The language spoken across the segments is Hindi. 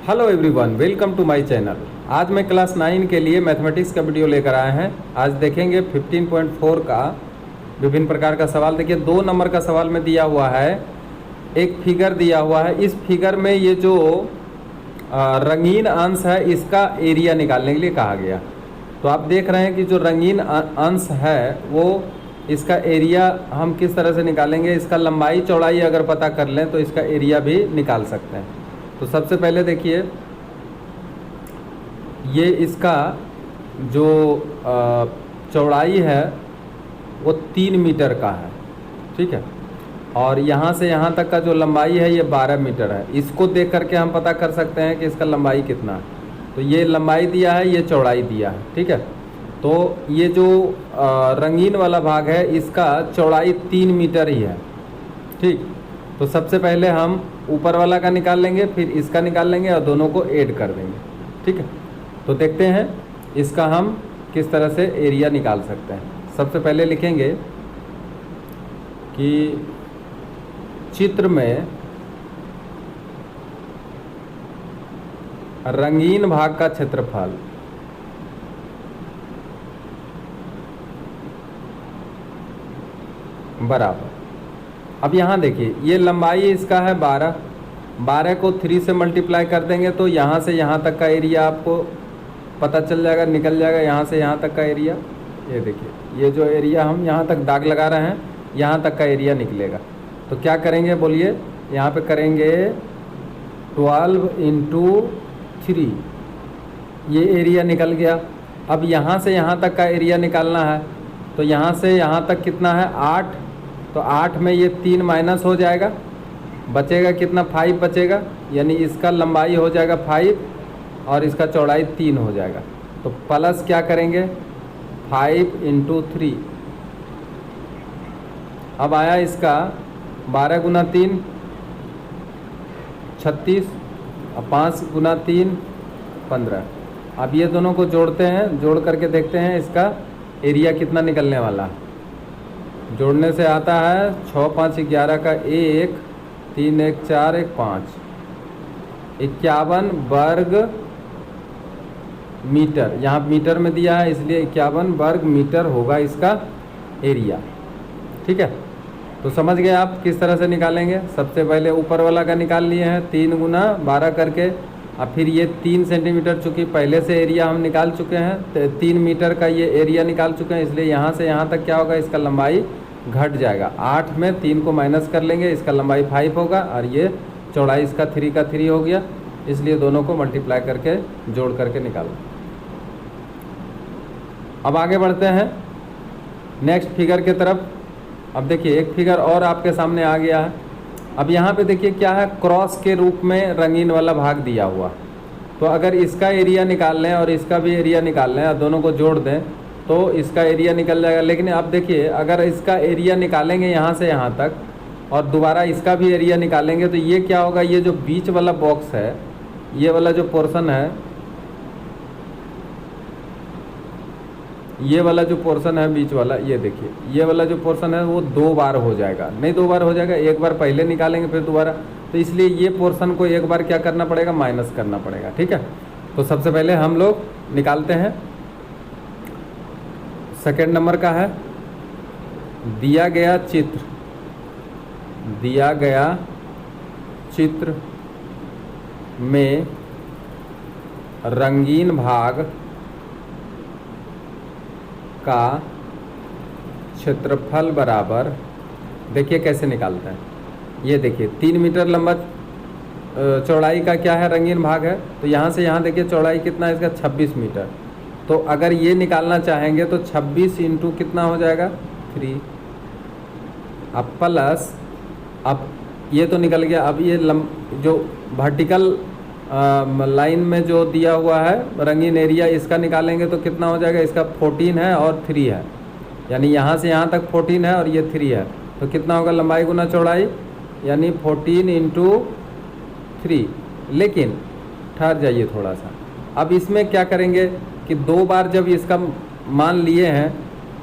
Hello everyone, welcome to my channel. आज मैं क्लास 9 के लिए मैथमेटिक्स का वीडियो लेकर आए हैं। आज देखेंगे 15.4 का विभिन्न प्रकार का सवाल। देखिए 2 नंबर का सवाल में दिया हुआ है, एक फिगर दिया हुआ है। इस फिगर में ये जो रंगीन अंश है इसका एरिया निकालने के लिए कहा गया। तो आप देख रहे हैं कि जो रंगीन अंश है वो इसका एरिया हम किस तरह से निकालेंगे। इसका लंबाई चौड़ाई अगर पता कर लें तो इसका एरिया भी निकाल सकते हैं। तो सबसे पहले देखिए, ये इसका जो चौड़ाई है वो 3 मीटर का है, ठीक है। और यहाँ से यहाँ तक का जो लंबाई है ये 12 मीटर है। इसको देख करके हम पता कर सकते हैं कि इसका लंबाई कितना है। तो ये लंबाई दिया है, ये चौड़ाई दिया है, ठीक है। तो ये जो रंगीन वाला भाग है इसका चौड़ाई 3 मीटर ही है, ठीक। तो सबसे पहले हम ऊपर वाला का निकाल लेंगे, फिर इसका निकाल लेंगे और दोनों को ऐड कर देंगे, ठीक है। तो देखते हैं इसका हम किस तरह से एरिया निकाल सकते हैं। सबसे पहले लिखेंगे कि चित्र में रंगीन भाग का क्षेत्रफल बराबर। अब यहाँ देखिए ये लंबाई इसका है 12 को 3 से मल्टीप्लाई कर देंगे तो यहाँ से यहाँ तक का एरिया आपको पता चल जाएगा, निकल जाएगा। यहाँ से यहाँ तक का एरिया, ये देखिए ये जो एरिया हम यहाँ तक दाग लगा रहे हैं यहाँ तक का एरिया निकलेगा। तो क्या करेंगे बोलिए, यहाँ पे करेंगे 12 × 3, ये एरिया निकल गया। अब यहाँ से यहाँ तक का एरिया निकालना है तो यहाँ से यहाँ तक कितना है 8। तो 8 में ये 3 माइनस हो जाएगा, बचेगा कितना 5 बचेगा, यानी इसका लंबाई हो जाएगा 5 और इसका चौड़ाई 3 हो जाएगा। तो प्लस क्या करेंगे 5 × 3। अब आया इसका 12 × 3 36 और 5 × 3 15। अब ये दोनों को जोड़ते हैं, जोड़ करके देखते हैं इसका एरिया कितना निकलने वाला है। जोड़ने से आता है 6 × 5 = 11 का 1, 3 × 1 = 4, 1 × 5 51 वर्ग मीटर। यहाँ मीटर में दिया है इसलिए 51 वर्ग मीटर होगा इसका एरिया, ठीक है। तो समझ गए आप किस तरह से निकालेंगे। सबसे पहले ऊपर वाला का निकाल लिए हैं 3 × 12 करके। अब फिर ये 3 सेंटीमीटर, चूँकि पहले से एरिया हम निकाल चुके हैं, तो 3 मीटर का ये एरिया निकाल चुके हैं, इसलिए यहाँ से यहाँ तक क्या होगा इसका लंबाई घट जाएगा। 8 में 3 को माइनस कर लेंगे, इसका लंबाई 5 होगा और ये चौड़ाई इसका 3 का 3 हो गया, इसलिए दोनों को मल्टीप्लाई करके जोड़ करके निकालो। अब आगे बढ़ते हैं नेक्स्ट फिगर के तरफ। अब देखिए एक फिगर और आपके सामने आ गया है। अब यहाँ पे देखिए क्या है, क्रॉस के रूप में रंगीन वाला भाग दिया हुआ। तो अगर इसका एरिया निकाल लें और इसका भी एरिया निकाल लें और दोनों को जोड़ दें तो इसका एरिया निकल जाएगा। लेकिन आप देखिए अगर इसका एरिया निकालेंगे यहाँ से यहाँ तक और दोबारा इसका भी एरिया निकालेंगे तो ये क्या होगा, ये जो बीच वाला बॉक्स है, ये वाला जो पोर्शन है, ये वाला जो पोर्शन है बीच वाला, ये देखिए ये वाला जो पोर्शन है वो 2 बार हो जाएगा, नहीं 2 बार हो जाएगा, एक बार पहले निकालेंगे फिर दोबारा। तो इसलिए ये पोर्शन को एक बार क्या करना पड़ेगा, माइनस करना पड़ेगा, ठीक है। तो सबसे पहले हम लोग निकालते हैं। सेकेंड नंबर का है, दिया गया चित्र में रंगीन भाग का क्षेत्रफल बराबर। देखिए कैसे निकालते हैं, ये देखिए 3 मीटर लंबा चौड़ाई का क्या है रंगीन भाग है। तो यहाँ से यहाँ देखिए चौड़ाई कितना है इसका 26 मीटर। तो अगर ये निकालना चाहेंगे तो 26 × कितना हो जाएगा 3। अब प्लस, अब ये तो निकल गया। अब ये जो वर्टिकल लाइन में जो दिया हुआ है रंगीन एरिया, इसका निकालेंगे तो कितना हो जाएगा, इसका 14 है और 3 है, यानी यहाँ से यहाँ तक 14 है और ये 3 है। तो कितना होगा लंबाई गुना चौड़ाई, यानी 14 × 3। लेकिन ठहर जाइए थोड़ा सा, अब इसमें क्या करेंगे कि 2 बार जब इसका मान लिए हैं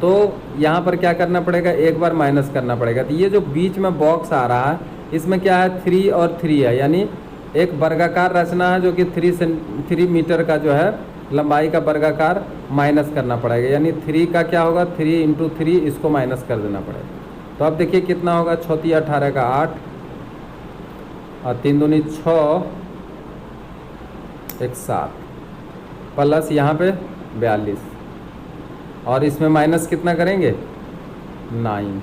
तो यहाँ पर क्या करना पड़ेगा, एक बार माइनस करना पड़ेगा। तो ये जो बीच में बॉक्स आ रहा है इसमें क्या है 3 और 3 है, यानी एक वर्गाकार रचना है जो कि 3 मीटर का जो है लंबाई का वर्गाकार माइनस करना पड़ेगा, यानी 3 का क्या होगा, 3 इंटू 3 इसको माइनस कर देना पड़ेगा। तो अब देखिए कितना होगा, 6 18 का 8 और 3 दूनी 6 एक 7 प्लस यहाँ पे 42 और इसमें माइनस कितना करेंगे 9,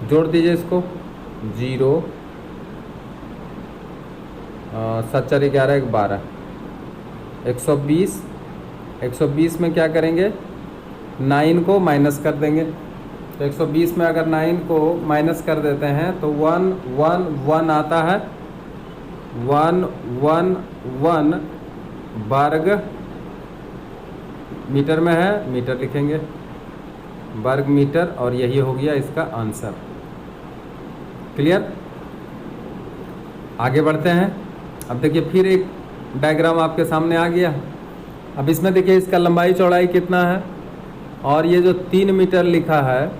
जोड़ दीजिए इसको 0 7 4 11 1 12 120 120 में क्या करेंगे 9 को माइनस कर देंगे। तो 120 में अगर 9 को माइनस कर देते हैं तो 1 1 1 आता है, 1 1 1 वर्ग मीटर में है, मीटर लिखेंगे वर्ग मीटर, और यही हो गया इसका आंसर। क्लियर। आगे बढ़ते हैं। अब देखिए फिर एक डायग्राम आपके सामने आ गया। अब इसमें देखिए इसका लंबाई चौड़ाई कितना है, और ये जो 3 मीटर लिखा है,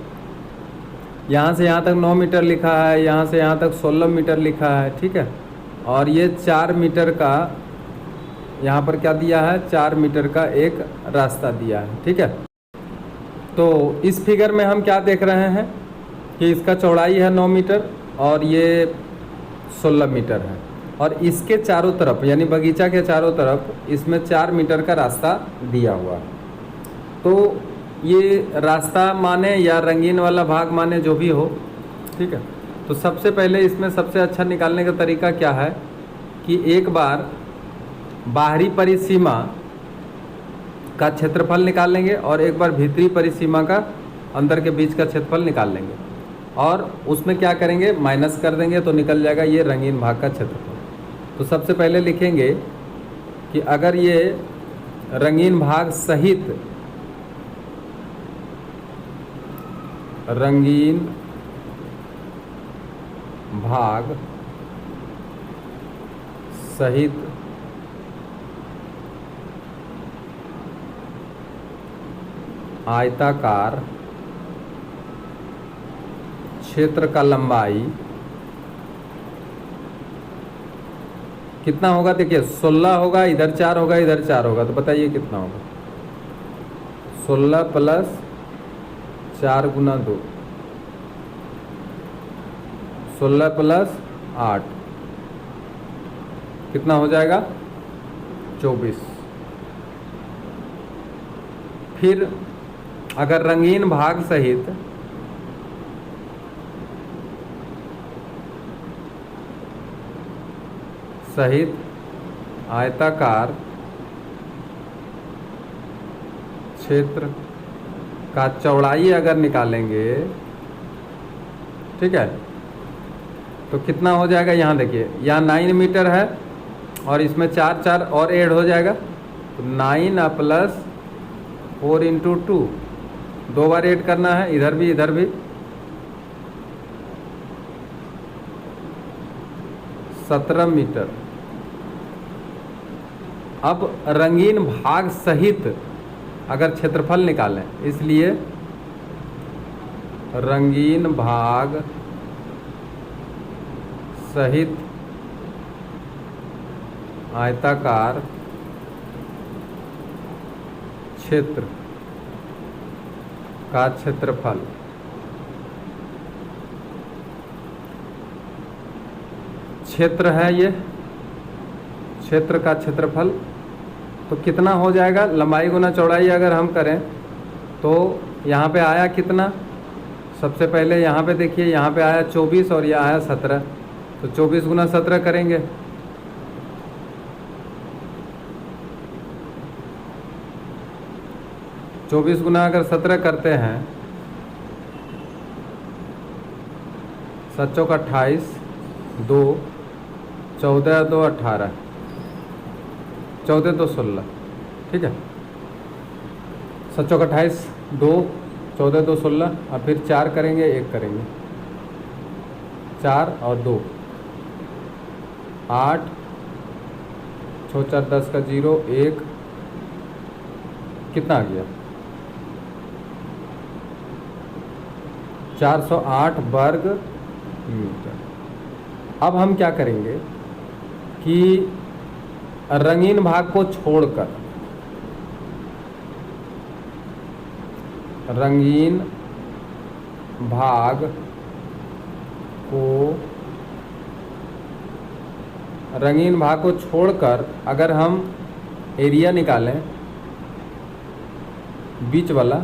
यहाँ से यहाँ तक 9 मीटर लिखा है, यहाँ से यहाँ तक 16 मीटर लिखा है, ठीक है। और ये 4 मीटर का यहाँ पर क्या दिया है, 4 मीटर का एक रास्ता दिया है, ठीक है। तो इस फिगर में हम क्या देख रहे हैं कि इसका चौड़ाई है 9 मीटर और ये 16 मीटर है, और इसके चारों तरफ यानी बगीचा के चारों तरफ इसमें 4 मीटर का रास्ता दिया हुआ है। तो ये रास्ता माने या रंगीन वाला भाग माने, जो भी हो, ठीक है। तो सबसे पहले इसमें सबसे अच्छा निकालने का तरीका क्या है कि एक बार बाहरी परिसीमा का क्षेत्रफल निकाल लेंगे और एक बार भीतरी परिसीमा का अंदर के बीच का क्षेत्रफल निकाल लेंगे, और उसमें क्या करेंगे माइनस कर देंगे, तो निकल जाएगा ये रंगीन भाग का क्षेत्रफल। तो सबसे पहले लिखेंगे कि अगर ये रंगीन भाग सहित रंगीन भाग सहित आयताकार क्षेत्र का लंबाई कितना होगा, देखिए 16 होगा, इधर 4 होगा, इधर 4 होगा, तो बताइए कितना होगा। 16 प्लस 4 गुना 2, 16 प्लस 8 कितना हो जाएगा 24। फिर अगर रंगीन भाग सहित आयताकार क्षेत्र का चौड़ाई अगर निकालेंगे, ठीक है, तो कितना हो जाएगा। यहाँ देखिए यहाँ 9 मीटर है और इसमें 4 4 और ऐड हो जाएगा, तो 9 प्लस 4 इंटू 2, 2 बार ऐड करना है, इधर भी इधर भी, 17 मीटर। अब रंगीन भाग सहित अगर क्षेत्रफल निकालें, इसलिए रंगीन भाग सहित आयताकार क्षेत्र का क्षेत्रफल क्षेत्र है, ये क्षेत्र का क्षेत्रफल तो कितना हो जाएगा, लंबाई गुना चौड़ाई अगर हम करें तो यहाँ पे आया कितना, सबसे पहले यहाँ पे देखिए, यहाँ पे आया 24 और यह आया 17, तो 24 गुना 17 करेंगे, चौबीस गुना अगर 17 करते हैं, 7 चौक 28, 2 14 2 18, 14 2 16, ठीक है। 7 चौक 28, 2 14 2 16, और फिर 4 करेंगे, 1 करेंगे, 4 और 2 8, 6 4 10 का 0, 1 कितना आ गया 408 वर्ग मीटर। अब हम क्या करेंगे कि रंगीन भाग को छोड़कर, रंगीन भाग को छोड़कर अगर हम एरिया निकालें बीच वाला,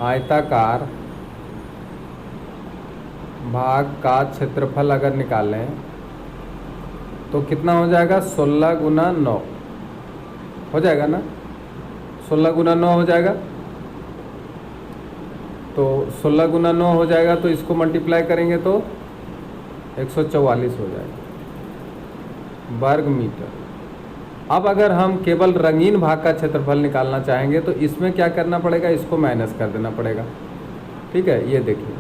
आयताकार भाग का क्षेत्रफल अगर निकालें तो कितना हो जाएगा, 16 गुना 9 हो जाएगा ना, 16 गुना 9 हो जाएगा। तो 16 गुना 9 हो जाएगा, तो इसको मल्टीप्लाई करेंगे तो 144 हो जाएगा वर्ग मीटर। अब अगर हम केवल रंगीन भाग का क्षेत्रफल निकालना चाहेंगे तो इसमें क्या करना पड़ेगा, इसको माइनस कर देना पड़ेगा। ठीक है, ये देखिए,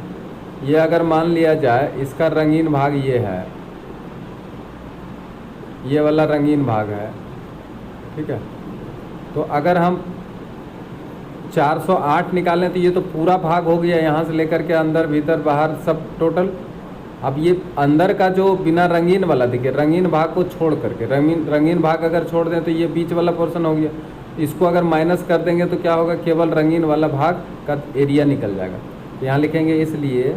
ये अगर मान लिया जाए इसका रंगीन भाग ये है, ये वाला रंगीन भाग है। ठीक है, तो अगर हम 408 निकालें तो ये तो पूरा भाग हो गया, यहाँ से लेकर के अंदर भीतर बाहर सब टोटल। अब ये अंदर का जो बिना रंगीन वाला, देखिए रंगीन भाग को छोड़ करके, रंगीन भाग अगर छोड़ दें तो ये बीच वाला पोर्शन हो गया। इसको अगर माइनस कर देंगे तो क्या होगा, केवल रंगीन वाला भाग का एरिया निकल जाएगा। तो यहाँ लिखेंगे इसलिए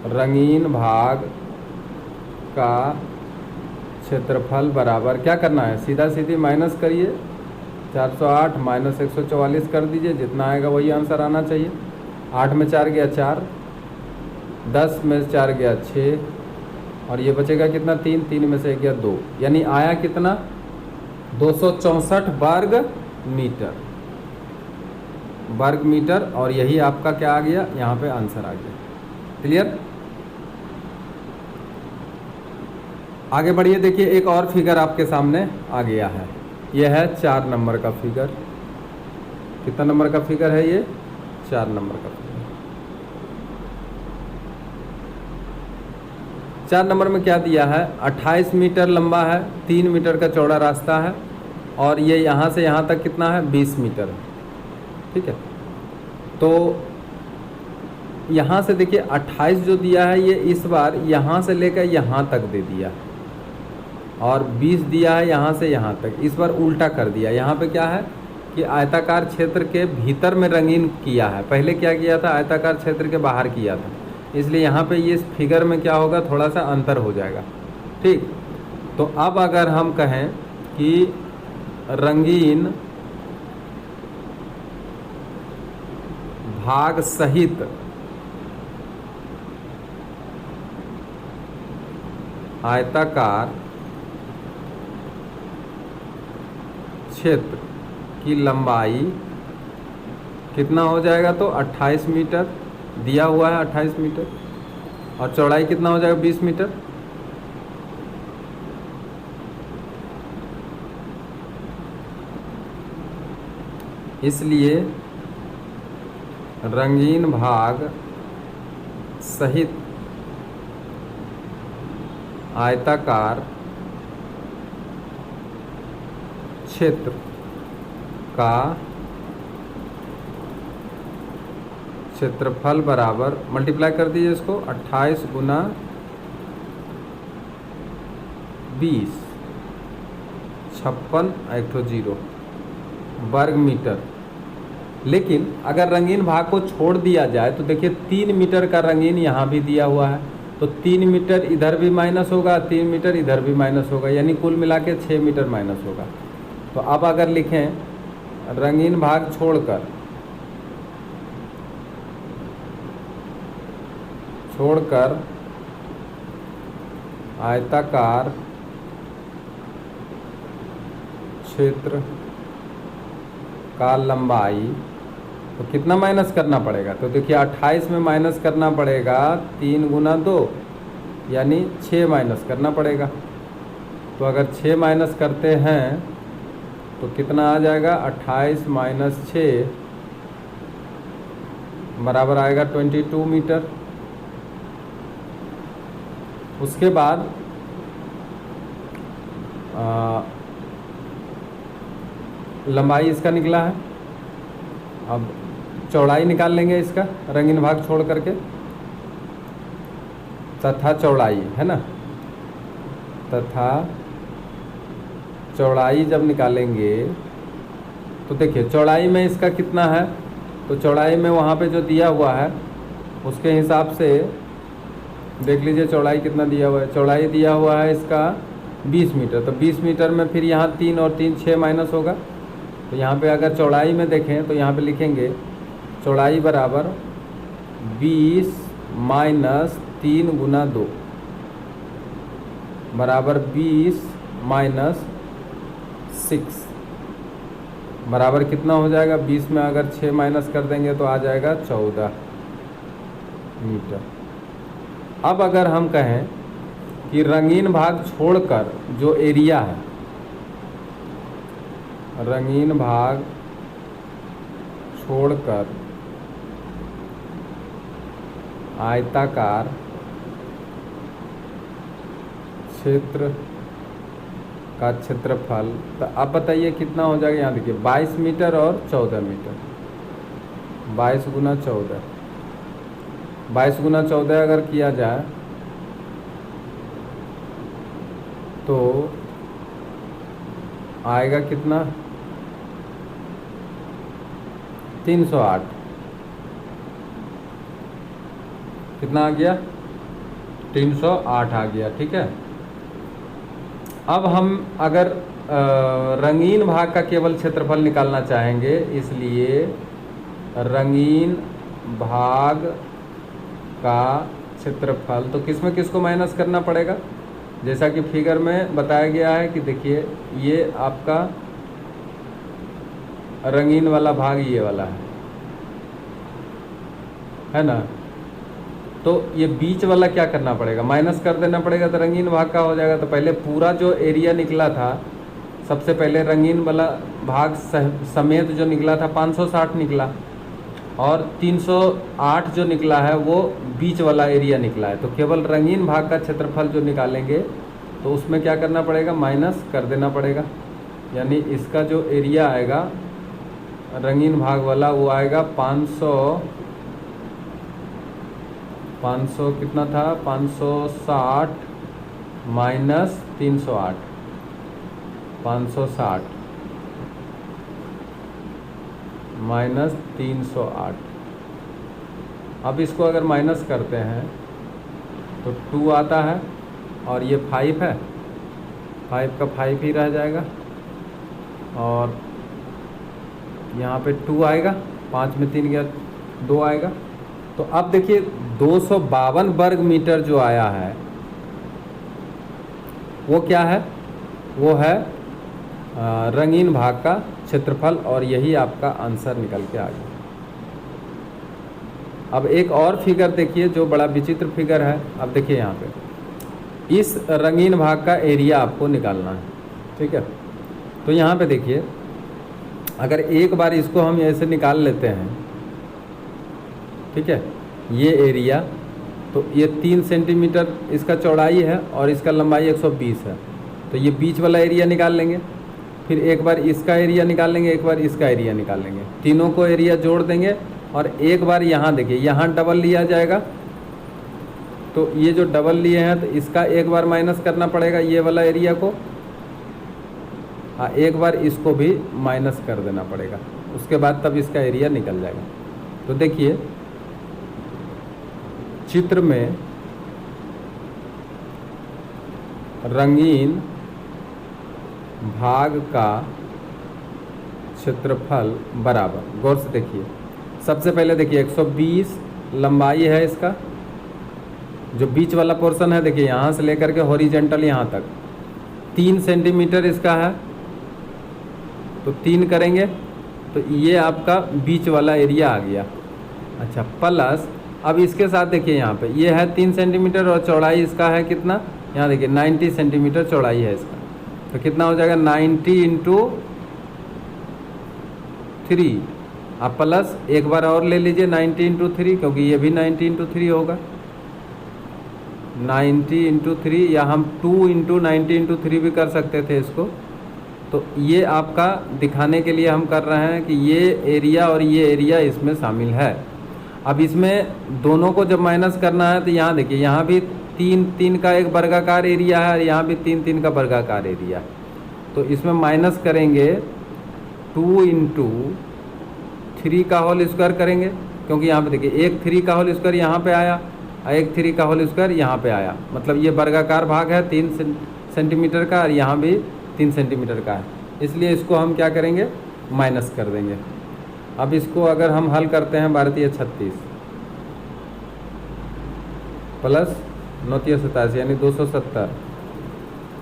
रंगीन भाग का क्षेत्रफल बराबर, क्या करना है, सीधा सीधी माइनस करिए, 408 माइनस 144 कर दीजिए, जितना आएगा वही आंसर आना चाहिए। 8 में 4 गया 4, 10 में 4 गया 6, और ये बचेगा कितना, 3, 3 में से 1 गया 2, यानी आया कितना, 264 वर्ग मीटर। और यही आपका क्या आ गया, यहाँ पे आंसर आ गया। क्लियर। आगे बढ़िए, देखिए एक और फिगर आपके सामने आ गया है। यह है 4 नंबर का फिगर। कितना नंबर का फिगर है ये, 4 नंबर का फिगर। 4 नंबर में क्या दिया है, 28 मीटर लंबा है, 3 मीटर का चौड़ा रास्ता है, और ये यहाँ से यहाँ तक कितना है, 20 मीटर है। ठीक है, तो यहाँ से देखिए 28 जो दिया है, ये इस बार यहाँ से लेकर यहाँ तक दे दिया, और 20 दिया है यहाँ से यहाँ तक, इस बार उल्टा कर दिया। यहाँ पे क्या है कि आयताकार क्षेत्र के भीतर में रंगीन किया है, पहले क्या किया था, आयताकार क्षेत्र के बाहर किया था, इसलिए यहाँ पे ये इस फिगर में क्या होगा, थोड़ा सा अंतर हो जाएगा। ठीक, तो अब अगर हम कहें कि रंगीन भाग सहित आयताकार क्षेत्र की लंबाई कितना हो जाएगा, तो 28 मीटर दिया हुआ है, 28 मीटर, और चौड़ाई कितना हो जाएगा, 20 मीटर। इसलिए रंगीन भाग सहित आयताकार क्षेत्र का क्षेत्रफल बराबर, मल्टीप्लाई कर दीजिए इसको, 28 गुना 20, 56 एक ठो 0 वर्ग मीटर। लेकिन अगर रंगीन भाग को छोड़ दिया जाए तो देखिए 3 मीटर का रंगीन यहाँ भी दिया हुआ है, तो 3 मीटर इधर भी माइनस होगा, 3 मीटर इधर भी माइनस होगा, यानी कुल मिला के 6 मीटर माइनस होगा। तो अब अगर लिखें रंगीन भाग छोड़कर आयताकार क्षेत्र का लंबाई, तो कितना माइनस करना पड़ेगा, तो देखिए 28 में माइनस करना पड़ेगा 3 गुना 2, यानी 6 माइनस करना पड़ेगा। तो अगर 6 माइनस करते हैं तो कितना आ जाएगा, 28 माइनस 6 बराबर आएगा 22 मीटर। उसके बाद लंबाई इसका निकला है। अब चौड़ाई निकाल लेंगे इसका, रंगीन भाग छोड़ करके, तथा चौड़ाई, है ना, तथा चौड़ाई जब निकालेंगे तो देखिए चौड़ाई में इसका कितना है, तो चौड़ाई में वहाँ पे जो दिया हुआ है उसके हिसाब से देख लीजिए चौड़ाई कितना दिया हुआ है। चौड़ाई दिया हुआ है इसका 20 मीटर, तो 20 मीटर में फिर यहाँ 3 और 3 6 माइनस होगा। तो यहाँ पे अगर चौड़ाई में देखें तो यहाँ पे लिखेंगे चौड़ाई बराबर 20 माइनस 3 गुना 2 बराबर 20 माइनस 6 बराबर कितना हो जाएगा। 20 में अगर 6 माइनस कर देंगे तो आ जाएगा 14 मीटर। अब अगर हम कहें कि रंगीन भाग छोड़कर जो एरिया है, रंगीन भाग छोड़कर आयताकार क्षेत्र का क्षेत्रफल, तो आप बताइए कितना हो जाएगा। यहाँ देखिए 22 मीटर और 14 मीटर, 22 गुना 14, 22 गुना 14 अगर किया जाए तो आएगा कितना, 308। कितना आ गया, 308 आ गया, ठीक है। अब हम अगर रंगीन भाग का केवल क्षेत्रफल निकालना चाहेंगे, इसलिए रंगीन भाग का क्षेत्रफल, तो किस में किसको माइनस करना पड़ेगा, जैसा कि फिगर में बताया गया है कि देखिए ये आपका रंगीन वाला भाग ये वाला है ना, तो ये बीच वाला क्या करना पड़ेगा, माइनस कर देना पड़ेगा, तो रंगीन भाग का हो जाएगा। तो पहले पूरा जो एरिया निकला था, सबसे पहले रंगीन वाला भाग समेत जो निकला था 560 निकला, और 308 जो निकला है वो बीच वाला एरिया निकला है। तो केवल रंगीन भाग का क्षेत्रफल जो निकालेंगे तो उसमें क्या करना पड़ेगा, माइनस कर देना पड़ेगा। यानी इसका जो एरिया आएगा रंगीन भाग वाला वो आएगा 500 कितना था, 560 माइनस 308, 560 माइनस 308। अब इसको अगर माइनस करते हैं तो 2 आता है, और ये 5 है, 5 का 5 ही रह जाएगा, और यहाँ पे 2 आएगा, 5 में 3 गया 2 आएगा। तो अब देखिए 252 वर्ग मीटर जो आया है वो क्या है, वो है रंगीन भाग का क्षेत्रफल, और यही आपका आंसर निकल के आ गया। अब एक और फिगर देखिए जो बड़ा विचित्र फिगर है। अब देखिए यहाँ पे इस रंगीन भाग का एरिया आपको निकालना है, ठीक है। तो यहाँ पे देखिए अगर एक बार इसको हम ऐसे निकाल लेते हैं, ठीक है, ये एरिया, तो ये 3 सेंटीमीटर इसका चौड़ाई है और इसका लंबाई 120 है। तो ये बीच वाला एरिया निकाल लेंगे, फिर एक बार इसका एरिया निकाल लेंगे, एक बार इसका एरिया निकाल लेंगे, तीनों को एरिया जोड़ देंगे, और एक बार यहाँ देखिए यहाँ डबल लिया जाएगा। तो ये जो डबल लिए हैं तो इसका एक बार माइनस करना पड़ेगा ये वाला एरिया को, एक बार इसको भी माइनस कर देना पड़ेगा, उसके बाद तब इसका एरिया निकल जाएगा। तो देखिए चित्र में रंगीन भाग का क्षेत्रफल बराबर, गौर से देखिए, सबसे पहले देखिए 120 लंबाई है इसका, जो बीच वाला पोर्शन है देखिए यहाँ से लेकर के हॉरिजेंटल यहाँ तक 3 सेंटीमीटर इसका है, तो 3 करेंगे तो ये आपका बीच वाला एरिया आ गया। अच्छा, प्लस अब इसके साथ देखिए यहाँ पे ये है 3 सेंटीमीटर और चौड़ाई इसका है कितना, यहाँ देखिए 90 सेंटीमीटर चौड़ाई है इसका, तो कितना हो जाएगा 90 इंटू 3, आप प्लस एक बार और ले लीजिए 90 इंटू 3, क्योंकि ये भी 90 इंटू 3 होगा, 90 इंटू 3, या हम 2 इंटू 90 इंटू 3 भी कर सकते थे इसको। तो तो ये आपका दिखाने के लिए हम कर रहे हैं कि ये एरिया और ये एरिया इसमें शामिल है। अब इसमें दोनों को जब माइनस करना है तो यहाँ देखिए, यहाँ भी 3 का एक वर्गाकार एरिया है और यहाँ भी 3 का वर्गाकार एरिया है। तो इसमें माइनस करेंगे 2 इंटू 3 का होल स्क्वायर करेंगे, क्योंकि यहाँ पे देखिए एक 3 का होल स्क्वायर यहाँ पे आया और एक 3 का होल स्क्वायर यहाँ पे आया, मतलब ये वर्गाकार भाग है 3 सेंटीमीटर का और यहाँ भी 3 सेंटीमीटर का है, इसलिए इसको हम क्या करेंगे, माइनस कर देंगे। अब इसको अगर हम हल करते हैं 12×36 प्लस 9×87 यानी 270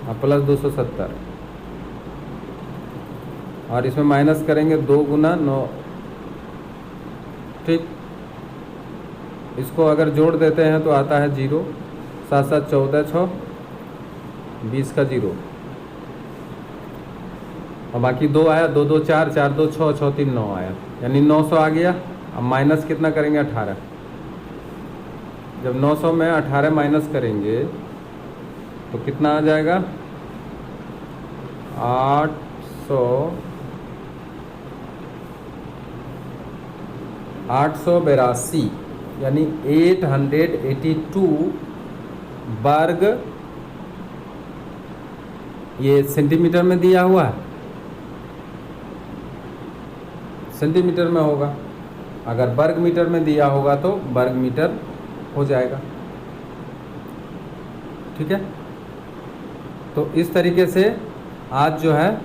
और प्लस 270 और इसमें माइनस करेंगे 2 गुना 9, ठीक। इसको अगर जोड़ देते हैं तो आता है 0, 7 7 14 6 20 का 0 और बाकी 2 आया, 2 2 4 4 2 6 6 3 9 आया, यानी 900 आ गया। अब माइनस कितना करेंगे, 18। जब 900 में 18 माइनस करेंगे तो कितना आ जाएगा, 882 यानी 882 वर्ग, ये सेंटीमीटर में दिया हुआ है, सेंटीमीटर में होगा, अगर वर्ग मीटर में दिया होगा तो वर्ग मीटर हो जाएगा, ठीक है। तो इस तरीके से आज जो है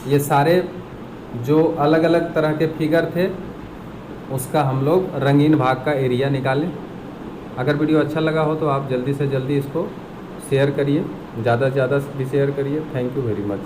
ये सारे जो अलग अलग तरह के फिगर थे उसका हम लोग रंगीन भाग का एरिया निकालें। अगर वीडियो अच्छा लगा हो तो आप जल्दी से जल्दी इसको शेयर करिए, ज़्यादा से ज़्यादा भी शेयर करिए। Thank you very much.